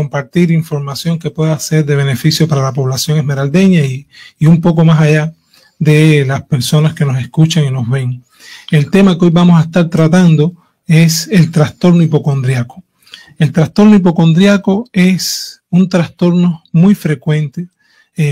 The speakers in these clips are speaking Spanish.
compartir información que pueda ser de beneficio para la población esmeraldeña y un poco más allá de las personas que nos escuchan y nos ven. El tema que hoy vamos a estar tratando es el trastorno hipocondríaco. El trastorno hipocondríaco es un trastorno muy frecuente,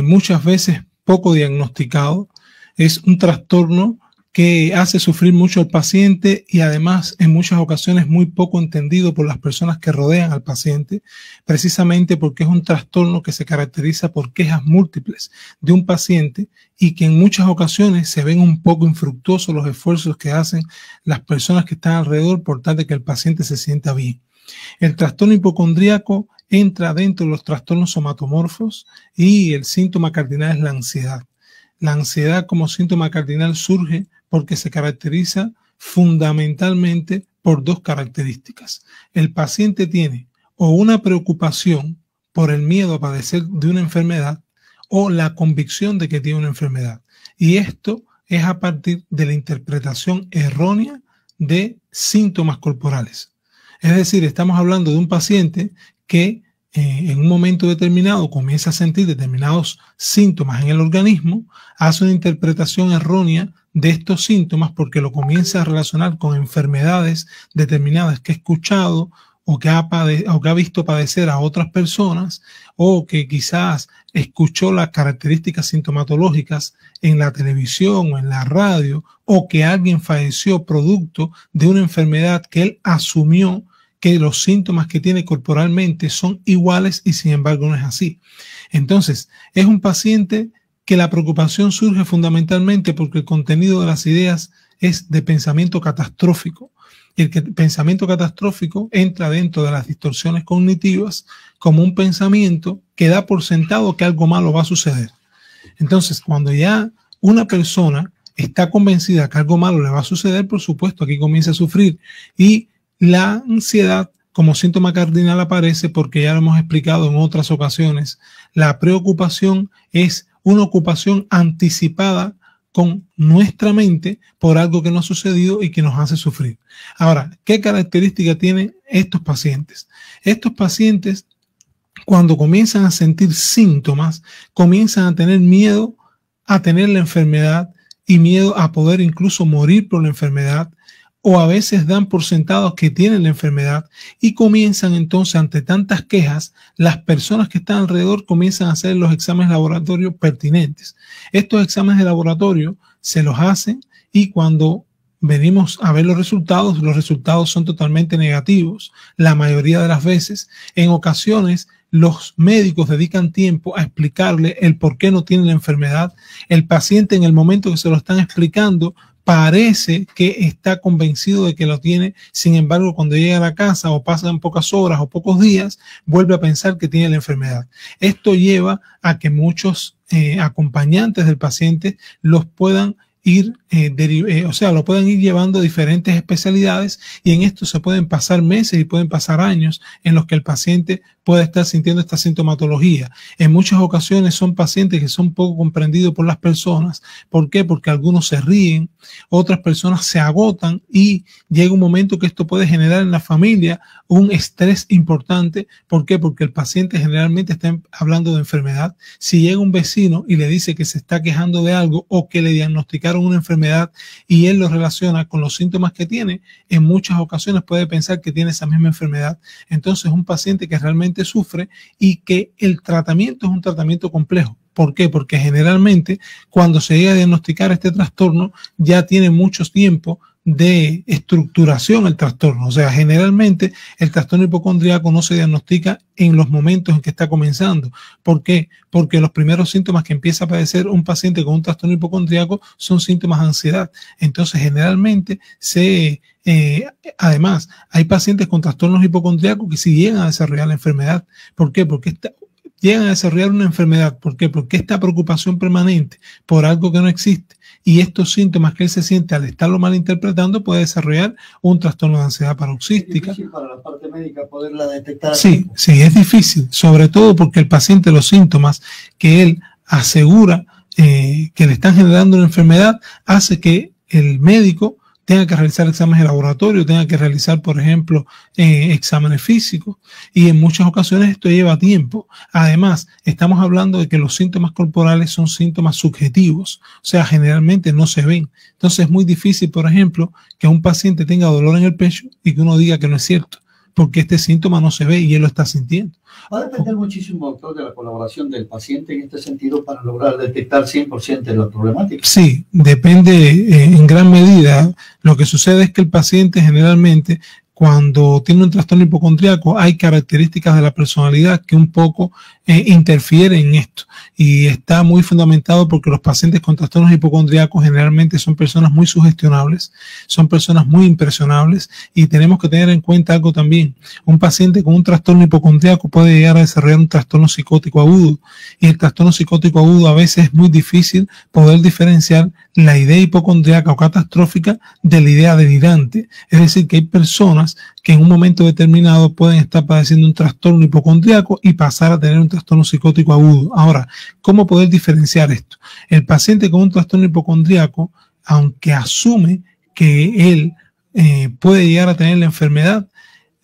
muchas veces poco diagnosticado. Es un trastorno que hace sufrir mucho al paciente y además en muchas ocasiones muy poco entendido por las personas que rodean al paciente, precisamente porque es un trastorno que se caracteriza por quejas múltiples de un paciente y que en muchas ocasiones se ven un poco infructuosos los esfuerzos que hacen las personas que están alrededor por tal de que el paciente se sienta bien. El trastorno hipocondríaco entra dentro de los trastornos somatomorfos y el síntoma cardinal es la ansiedad. La ansiedad como síntoma cardinal surge porque se caracteriza fundamentalmente por dos características. El paciente tiene o una preocupación por el miedo a padecer de una enfermedad o la convicción de que tiene una enfermedad. Y esto es a partir de la interpretación errónea de síntomas corporales. Es decir, estamos hablando de un paciente que en un momento determinado comienza a sentir determinados síntomas en el organismo, hace una interpretación errónea de estos síntomas porque lo comienza a relacionar con enfermedades determinadas que ha escuchado o que ha visto padecer a otras personas o que quizás escuchó las características sintomatológicas en la televisión o en la radio o que alguien falleció producto de una enfermedad que él asumió que los síntomas que tiene corporalmente son iguales y sin embargo no es así. Entonces, es un paciente que la preocupación surge fundamentalmente porque el contenido de las ideas es de pensamiento catastrófico. Y el pensamiento catastrófico entra dentro de las distorsiones cognitivas como un pensamiento que da por sentado que algo malo va a suceder. Entonces, cuando ya una persona está convencida que algo malo le va a suceder, por supuesto, aquí comienza a sufrir. Y la ansiedad como síntoma cardinal aparece porque ya lo hemos explicado en otras ocasiones. La preocupación es una ocupación anticipada con nuestra mente por algo que no ha sucedido y que nos hace sufrir. Ahora, ¿qué características tienen estos pacientes? Estos pacientes, cuando comienzan a sentir síntomas, comienzan a tener miedo a tener la enfermedad y miedo a poder incluso morir por la enfermedad, o a veces dan por sentados que tienen la enfermedad y comienzan entonces, ante tantas quejas, las personas que están alrededor comienzan a hacer los exámenes de laboratorio pertinentes. Estos exámenes de laboratorio se los hacen y cuando venimos a ver los resultados son totalmente negativos. La mayoría de las veces, en ocasiones, los médicos dedican tiempo a explicarle el por qué no tiene la enfermedad. El paciente, en el momento que se lo están explicando, parece que está convencido de que lo tiene, sin embargo, cuando llega a la casa o pasan pocas horas o pocos días, vuelve a pensar que tiene la enfermedad. Esto lleva a que muchos acompañantes del paciente los puedan ir, lo pueden ir llevando a diferentes especialidades y en esto se pueden pasar meses y pueden pasar años en los que el paciente puede estar sintiendo esta sintomatología. En muchas ocasiones son pacientes que son poco comprendidos por las personas. ¿Por qué? Porque algunos se ríen, otras personas se agotan y llega un momento que esto puede generar en la familia un estrés importante. ¿Por qué? Porque el paciente generalmente está hablando de enfermedad. Si llega un vecino y le dice que se está quejando de algo o que le diagnosticaron una enfermedad y él lo relaciona con los síntomas que tiene, en muchas ocasiones puede pensar que tiene esa misma enfermedad. Entonces es un paciente que realmente sufre y que el tratamiento es un tratamiento complejo. ¿Por qué? Porque generalmente cuando se llega a diagnosticar este trastorno ya tiene mucho tiempo de estructuración el trastorno. O sea, generalmente el trastorno hipocondríaco no se diagnostica en los momentos en que está comenzando. ¿Por qué? Porque los primeros síntomas que empieza a padecer un paciente con un trastorno hipocondríaco son síntomas de ansiedad. Entonces, generalmente además, hay pacientes con trastornos hipocondríacos que sí llegan a desarrollar la enfermedad. ¿Por qué? Porque llegan a desarrollar una enfermedad. ¿Por qué? Porque esta preocupación permanente por algo que no existe y estos síntomas que él se siente al estarlo malinterpretando puede desarrollar un trastorno de ansiedad paroxística. ¿Es difícil para la parte médica poderla detectar? Sí, es difícil, sobre todo porque el paciente, los síntomas que él asegura que le están generando una enfermedad, hace que el médico tenga que realizar exámenes de laboratorio, tenga que realizar, por ejemplo, exámenes físicos, y en muchas ocasiones esto lleva tiempo. Además, estamos hablando de que los síntomas corporales son síntomas subjetivos, o sea, generalmente no se ven. Entonces es muy difícil, por ejemplo, que un paciente tenga dolor en el pecho y que uno diga que no es cierto, porque este síntoma no se ve y él lo está sintiendo. Va a depender muchísimo, doctor, de la colaboración del paciente en este sentido para lograr detectar 100% de la problemática. Sí, depende en gran medida. Lo que sucede es que el paciente generalmente, cuando tiene un trastorno hipocondríaco, hay características de la personalidad que un poco interfieren en esto, y está muy fundamentado porque los pacientes con trastornos hipocondríacos generalmente son personas muy sugestionables, son personas muy impresionables, y tenemos que tener en cuenta algo también. Un paciente con un trastorno hipocondríaco puede llegar a desarrollar un trastorno psicótico agudo, y el trastorno psicótico agudo a veces es muy difícil poder diferenciar la idea hipocondríaca o catastrófica de la idea delirante. Es decir, que hay personas que en un momento determinado pueden estar padeciendo un trastorno hipocondríaco y pasar a tener un trastorno psicótico agudo. Ahora, ¿cómo poder diferenciar esto? El paciente con un trastorno hipocondríaco, aunque asume que él puede llegar a tener la enfermedad,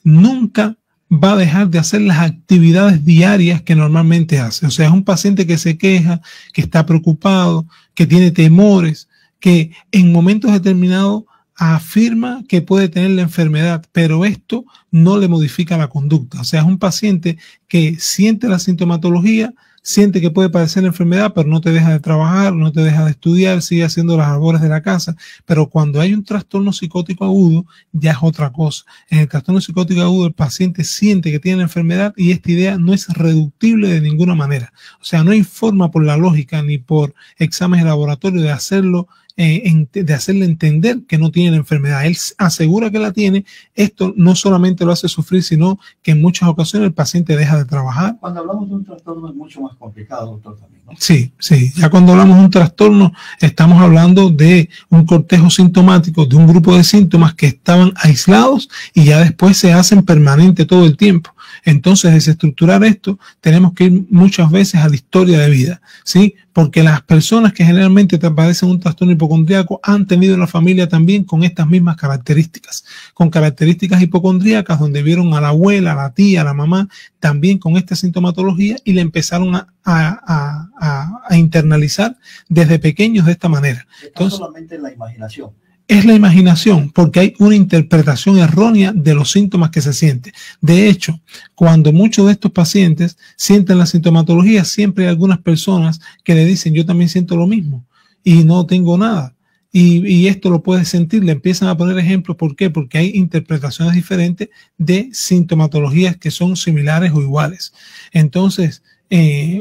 nunca va a dejar de hacer las actividades diarias que normalmente hace. O sea, es un paciente que se queja, que está preocupado, que tiene temores, que en momentos determinados afirma que puede tener la enfermedad, pero esto no le modifica la conducta. O sea, es un paciente que siente la sintomatología, siente que puede padecer la enfermedad, pero no te deja de trabajar, no te deja de estudiar, sigue haciendo las labores de la casa. Pero cuando hay un trastorno psicótico agudo, ya es otra cosa. En el trastorno psicótico agudo, el paciente siente que tiene la enfermedad y esta idea no es reductible de ninguna manera. O sea, no hay forma por la lógica ni por exámenes de laboratorio de hacerlo, de hacerle entender que no tiene la enfermedad. Él asegura que la tiene. Esto no solamente lo hace sufrir, sino que en muchas ocasiones el paciente deja de trabajar. Cuando hablamos de un trastorno es mucho más complicado, doctor, también, ¿no? Sí, sí. Ya cuando hablamos de un trastorno, estamos hablando de un cortejo sintomático, de un grupo de síntomas que estaban aislados y ya después se hacen permanente todo el tiempo. Entonces, desestructurar esto, tenemos que ir muchas veces a la historia de vida, ¿sí? Porque las personas que generalmente padecen un trastorno hipocondríaco han tenido en la familia también con estas mismas características, con características hipocondríacas, donde vieron a la abuela, a la tía, a la mamá, también con esta sintomatología, y le empezaron a internalizar desde pequeños de esta manera. Entonces, solamente en la imaginación. Es la imaginación, porque hay una interpretación errónea de los síntomas que se sienten. De hecho, cuando muchos de estos pacientes sienten la sintomatología, siempre hay algunas personas que le dicen, yo también siento lo mismo y no tengo nada. Y esto lo puedes sentir, le empiezan a poner ejemplos. ¿Por qué? Porque hay interpretaciones diferentes de sintomatologías que son similares o iguales. Entonces,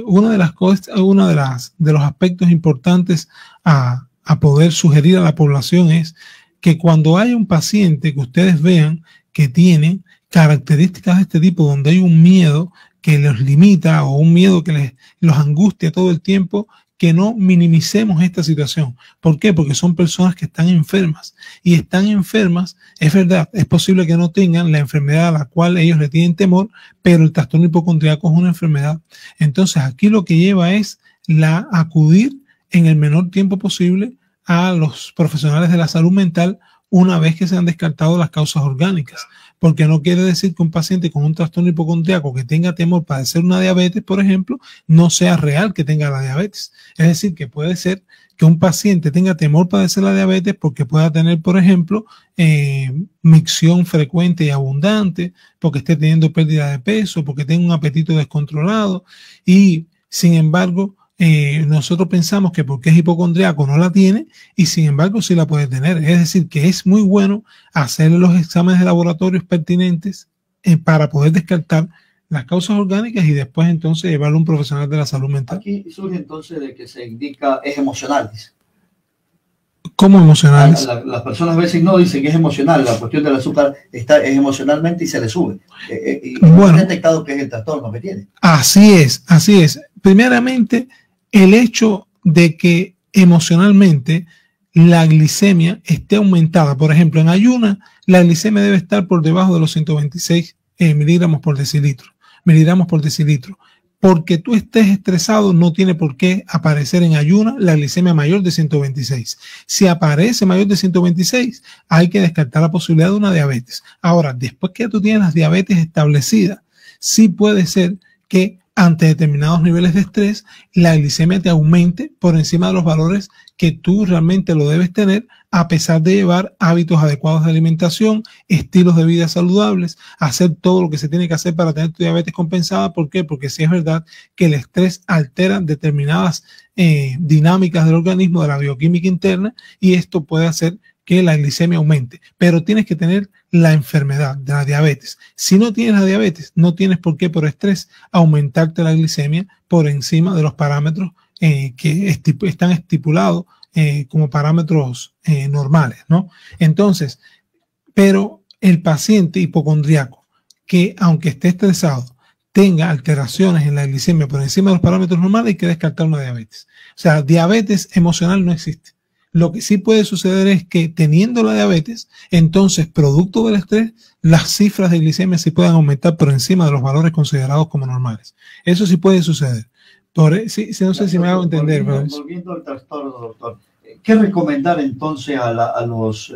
una de las cosas, de los aspectos importantes a poder sugerir a la población es que cuando haya un paciente que ustedes vean que tiene características de este tipo, donde hay un miedo que los limita o un miedo que los angustia todo el tiempo, que no minimicemos esta situación. ¿Por qué? Porque son personas que están enfermas, y están enfermas, es verdad, es posible que no tengan la enfermedad a la cual ellos le tienen temor, pero el trastorno hipocondríaco es una enfermedad. Entonces aquí lo que lleva es acudir en el menor tiempo posible a los profesionales de la salud mental una vez que se han descartado las causas orgánicas, porque no quiere decir que un paciente con un trastorno hipocondríaco que tenga temor para padecer una diabetes, por ejemplo, no sea real que tenga la diabetes. Es decir, que puede ser que un paciente tenga temor para padecer la diabetes porque pueda tener, por ejemplo, micción frecuente y abundante, porque esté teniendo pérdida de peso, porque tenga un apetito descontrolado, y sin embargo, nosotros pensamos que porque es hipocondríaco no la tiene, y sin embargo sí la puede tener. Es decir, que es muy bueno hacer los exámenes de laboratorios pertinentes para poder descartar las causas orgánicas y después entonces llevarlo a un profesional de la salud mental. Aquí surge entonces de que se indica es emocional. ¿Cómo emocionales? Las personas a veces no dicen que es emocional, la cuestión del azúcar es emocionalmente y se le sube. Y bueno, detectado que es el trastorno que tiene. Así es, así es. Primeramente, el hecho de que emocionalmente la glicemia esté aumentada. Por ejemplo, en ayuna, la glicemia debe estar por debajo de los 126 miligramos por decilitro. porque tú estés estresado no tiene por qué aparecer en ayuna la glicemia mayor de 126. Si aparece mayor de 126, hay que descartar la posibilidad de una diabetes. Ahora, después que tú tienes las diabetes establecidas, sí puede ser que ante determinados niveles de estrés, la glicemia te aumente por encima de los valores que tú realmente lo debes tener, a pesar de llevar hábitos adecuados de alimentación, estilos de vida saludables, hacer todo lo que se tiene que hacer para tener tu diabetes compensada. ¿Por qué? Porque sí es verdad que el estrés altera determinadas dinámicas del organismo, de la bioquímica interna, y esto puede hacer que la glicemia aumente, pero tienes que tener la enfermedad de la diabetes. Si no tienes la diabetes, no tienes por qué por estrés aumentarte la glicemia por encima de los parámetros que están estipulados como parámetros normales, ¿no? Entonces, pero el paciente hipocondriaco que aunque esté estresado tenga alteraciones en la glicemia por encima de los parámetros normales, hay que descartar una diabetes. O sea, diabetes emocional no existe. Lo que sí puede suceder es que teniendo la diabetes, entonces, producto del estrés, las cifras de glicemia sí pueden aumentar por encima de los valores considerados como normales. Eso sí puede suceder. No sé si me hago entender. Volviendo al trastorno, doctor, ¿qué recomendar entonces a los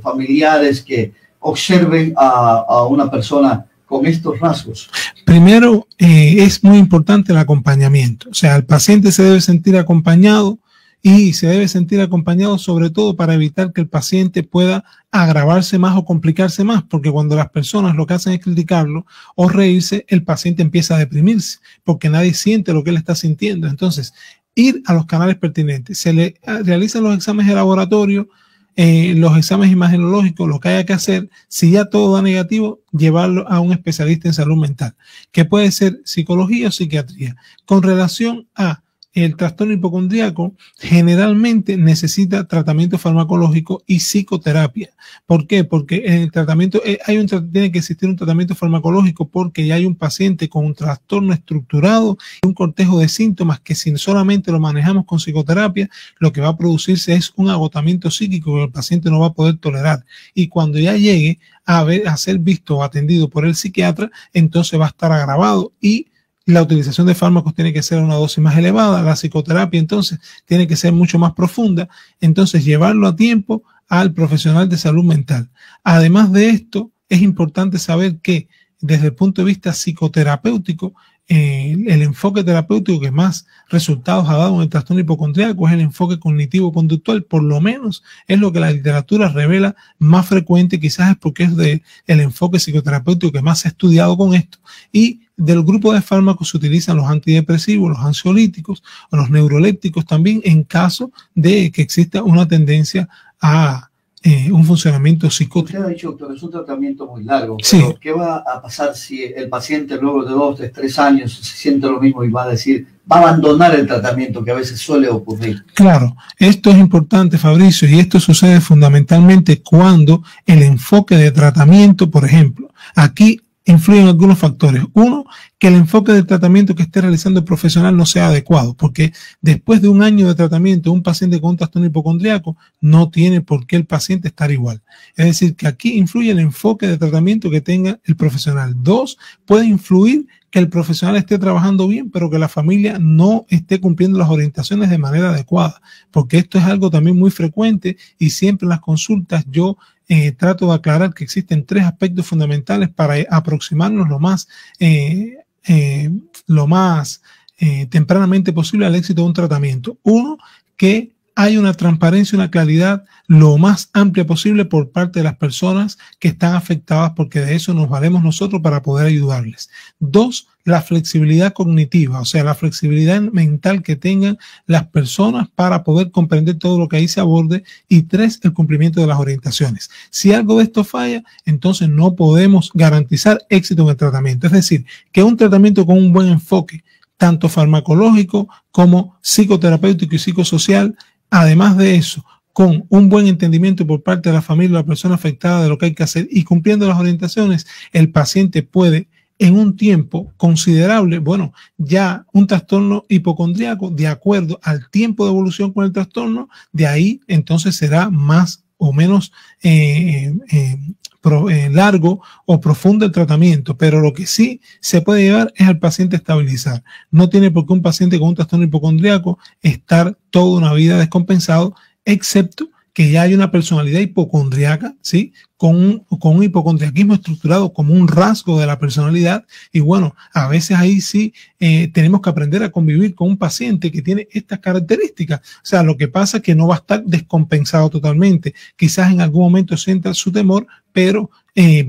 familiares que observen a una persona con estos rasgos? Primero, es muy importante el acompañamiento. O sea, el paciente se debe sentir acompañado, y se debe sentir acompañado sobre todo para evitar que el paciente pueda agravarse más o complicarse más, porque cuando las personas lo que hacen es criticarlo o reírse, el paciente empieza a deprimirse, porque nadie siente lo que él está sintiendo. Entonces, ir a los canales pertinentes, se le realizan los exámenes de laboratorio, los exámenes imagenológicos, lo que haya que hacer. Si ya todo da negativo, llevarlo a un especialista en salud mental, que puede ser psicología o psiquiatría. Con relación a el trastorno hipocondríaco, generalmente necesita tratamiento farmacológico y psicoterapia. ¿Por qué? Porque en el tratamiento tiene que existir un tratamiento farmacológico porque ya hay un paciente con un trastorno estructurado y un cortejo de síntomas que si solamente lo manejamos con psicoterapia, lo que va a producirse es un agotamiento psíquico que el paciente no va a poder tolerar. Y cuando ya llegue a ser visto o atendido por el psiquiatra, entonces va a estar agravado y la utilización de fármacos tiene que ser a una dosis más elevada, la psicoterapia entonces tiene que ser mucho más profunda, entonces llevarlo a tiempo al profesional de salud mental. Además de esto, es importante saber que desde el punto de vista psicoterapéutico, el enfoque terapéutico que más resultados ha dado en el trastorno hipocondríaco es el enfoque cognitivo-conductual, por lo menos es lo que la literatura revela más frecuente, quizás es porque es el enfoque psicoterapéutico que más se ha estudiado con esto, y del grupo de fármacos se utilizan los antidepresivos, los ansiolíticos o los neurolépticos también en caso de que exista una tendencia a un funcionamiento psicótico. Usted ha dicho, doctor, es un tratamiento muy largo. Sí. Pero ¿qué va a pasar si el paciente luego de 2, 3 años se siente lo mismo y va a decir, va a abandonar el tratamiento, que a veces suele ocurrir? Claro, esto es importante, Fabricio, y esto sucede fundamentalmente cuando el enfoque de tratamiento, por ejemplo, aquí influyen algunos factores. Uno, que el enfoque del tratamiento que esté realizando el profesional no sea adecuado, porque después de un año de tratamiento, un paciente con un trastorno hipocondríaco no tiene por qué el paciente estar igual. Es decir, que aquí influye el enfoque de tratamiento que tenga el profesional. Dos, puede influir que el profesional esté trabajando bien, pero que la familia no esté cumpliendo las orientaciones de manera adecuada, porque esto es algo también muy frecuente y siempre en las consultas yo trato de aclarar que existen 3 aspectos fundamentales para aproximarnos lo más tempranamente posible al éxito de un tratamiento. Uno, que hay una transparencia, una claridad lo más amplia posible por parte de las personas que están afectadas, porque de eso nos valemos nosotros para poder ayudarles. 2, la flexibilidad cognitiva, o sea, la flexibilidad mental que tengan las personas para poder comprender todo lo que ahí se aborde. Y 3, el cumplimiento de las orientaciones. Si algo de esto falla, entonces no podemos garantizar éxito en el tratamiento. Es decir, que un tratamiento con un buen enfoque, tanto farmacológico como psicoterapéutico y psicosocial, además de eso, con un buen entendimiento por parte de la familia o la persona afectada de lo que hay que hacer y cumpliendo las orientaciones, el paciente puede en un tiempo considerable, bueno, ya un trastorno hipocondríaco, de acuerdo al tiempo de evolución con el trastorno, de ahí entonces será más o menos largo o profundo el tratamiento, pero lo que sí se puede llevar es al paciente a estabilizar. No tiene por qué un paciente con un trastorno hipocondríaco estar toda una vida descompensado, excepto que ya hay una personalidad hipocondríaca, ¿sí? Con un hipocondriaquismo estructurado como un rasgo de la personalidad. Y bueno, a veces ahí sí tenemos que aprender a convivir con un paciente que tiene estas características. O sea, lo que pasa es que no va a estar descompensado totalmente. Quizás en algún momento sienta su temor, pero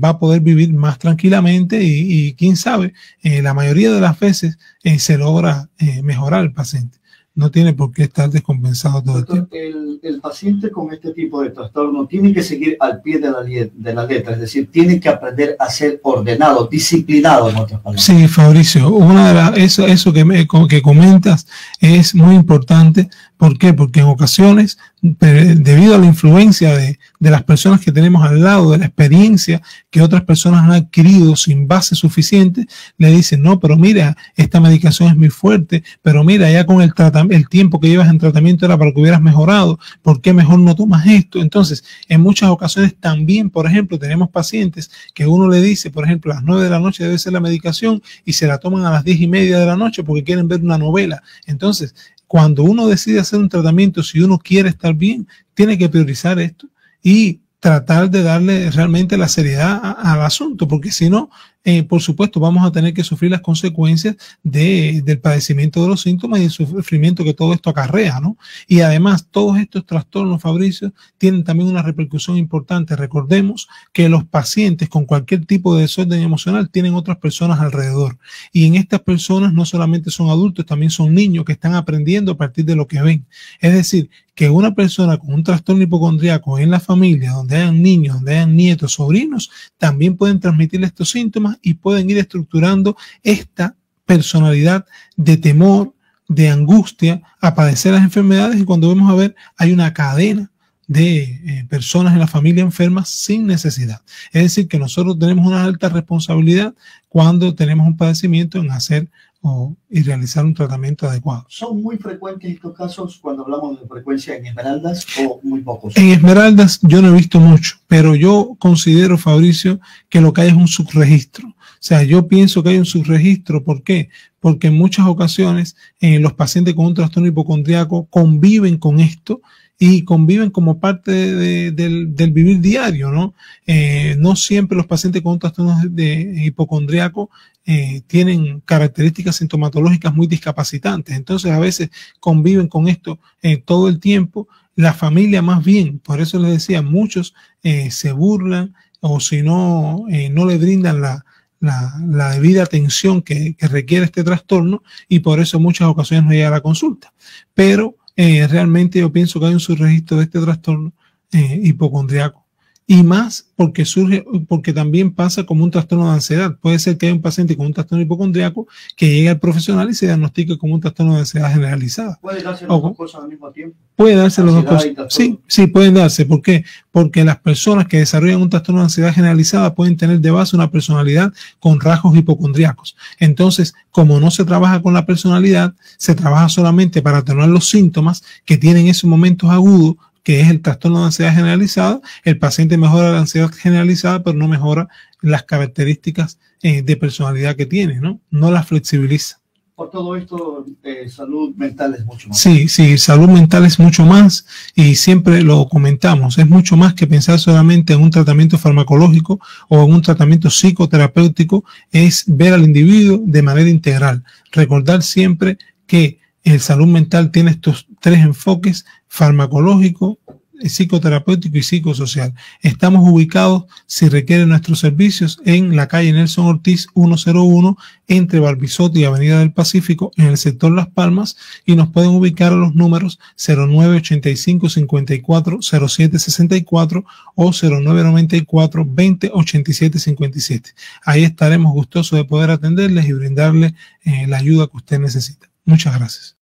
va a poder vivir más tranquilamente y quién sabe, la mayoría de las veces se logra mejorar el paciente. No tiene por qué estar descompensado todo el tiempo. El paciente con este tipo de trastorno tiene que seguir al pie de la letra, es decir, tiene que aprender a ser ordenado, disciplinado, en otras palabras. Sí, Fabricio, eso que comentas es muy importante. ¿Por qué? Porque en ocasiones, debido a la influencia de las personas que tenemos al lado, de la experiencia que otras personas han adquirido sin base suficiente, le dicen, no, pero mira, esta medicación es muy fuerte, pero mira, ya con el tiempo que llevas en tratamiento era para que hubieras mejorado, ¿por qué mejor no tomas esto? Entonces, en muchas ocasiones también, por ejemplo, tenemos pacientes que uno le dice, por ejemplo, a las 9 de la noche debe ser la medicación y se la toman a las 10:30 de la noche porque quieren ver una novela. Entonces, cuando uno decide hacer un tratamiento, si uno quiere estar bien, tiene que priorizar esto y tratar de darle realmente la seriedad al asunto, porque si no, por supuesto, vamos a tener que sufrir las consecuencias del padecimiento de los síntomas y el sufrimiento que todo esto acarrea, ¿no? Y además, todos estos trastornos, Fabricio, tienen también una repercusión importante. Recordemos que los pacientes con cualquier tipo de desorden emocional tienen otras personas alrededor. Y en estas personas no solamente son adultos, también son niños que están aprendiendo a partir de lo que ven. Es decir, que una persona con un trastorno hipocondríaco en la familia, donde hayan niños, donde hayan nietos, sobrinos, también pueden transmitirle estos síntomas y pueden ir estructurando esta personalidad de temor, de angustia, a padecer las enfermedades. Y cuando vemos a ver, hay una cadena de personas en la familia enfermas sin necesidad. Es decir, que nosotros tenemos una alta responsabilidad cuando tenemos un padecimiento en hacer y realizar un tratamiento adecuado. ¿Son muy frecuentes estos casos cuando hablamos de frecuencia en Esmeraldas o muy pocos? En Esmeraldas yo no he visto mucho, pero yo considero, Fabricio, que lo que hay es un subregistro. O sea, yo pienso que hay un subregistro. ¿Por qué? Porque en muchas ocasiones los pacientes con un trastorno hipocondríaco conviven con esto y conviven como parte del vivir diario, ¿no? No siempre los pacientes con un trastorno hipocondríaco tienen características sintomatológicas muy discapacitantes. Entonces, a veces conviven con esto todo el tiempo. La familia más bien, por eso les decía, muchos se burlan o si no, no le brindan la debida atención que requiere este trastorno y por eso en muchas ocasiones no llega a la consulta. Pero realmente yo pienso que hay un subregistro de este trastorno hipocondríaco. Y más porque también pasa como un trastorno de ansiedad. Puede ser que haya un paciente con un trastorno hipocondríaco que llegue al profesional y se diagnostique como un trastorno de ansiedad generalizada. ¿Puede darse las dos cosas al mismo tiempo? Puede darse las dos cosas. Sí, pueden darse. ¿Por qué? Porque las personas que desarrollan un trastorno de ansiedad generalizada pueden tener de base una personalidad con rasgos hipocondríacos. Entonces, como no se trabaja con la personalidad, se trabaja solamente para atenuar los síntomas que tienen esos momentos agudos, que es el trastorno de ansiedad generalizada. El paciente mejora la ansiedad generalizada, pero no mejora las características de personalidad que tiene, ¿no? No las flexibiliza. Por todo esto, salud mental es mucho más. Sí, salud mental es mucho más y siempre lo comentamos. Es mucho más que pensar solamente en un tratamiento farmacológico o en un tratamiento psicoterapéutico. Es ver al individuo de manera integral. Recordar siempre que el salud mental tiene estos tres enfoques: farmacológico, psicoterapéutico y psicosocial. Estamos ubicados, si requieren nuestros servicios, en la calle Nelson Ortiz 101, entre Barbisotti y Avenida del Pacífico, en el sector Las Palmas, y nos pueden ubicar a los números 0985-540764 o 0994-208757. Ahí estaremos gustosos de poder atenderles y brindarles la ayuda que usted necesita. Muchas gracias.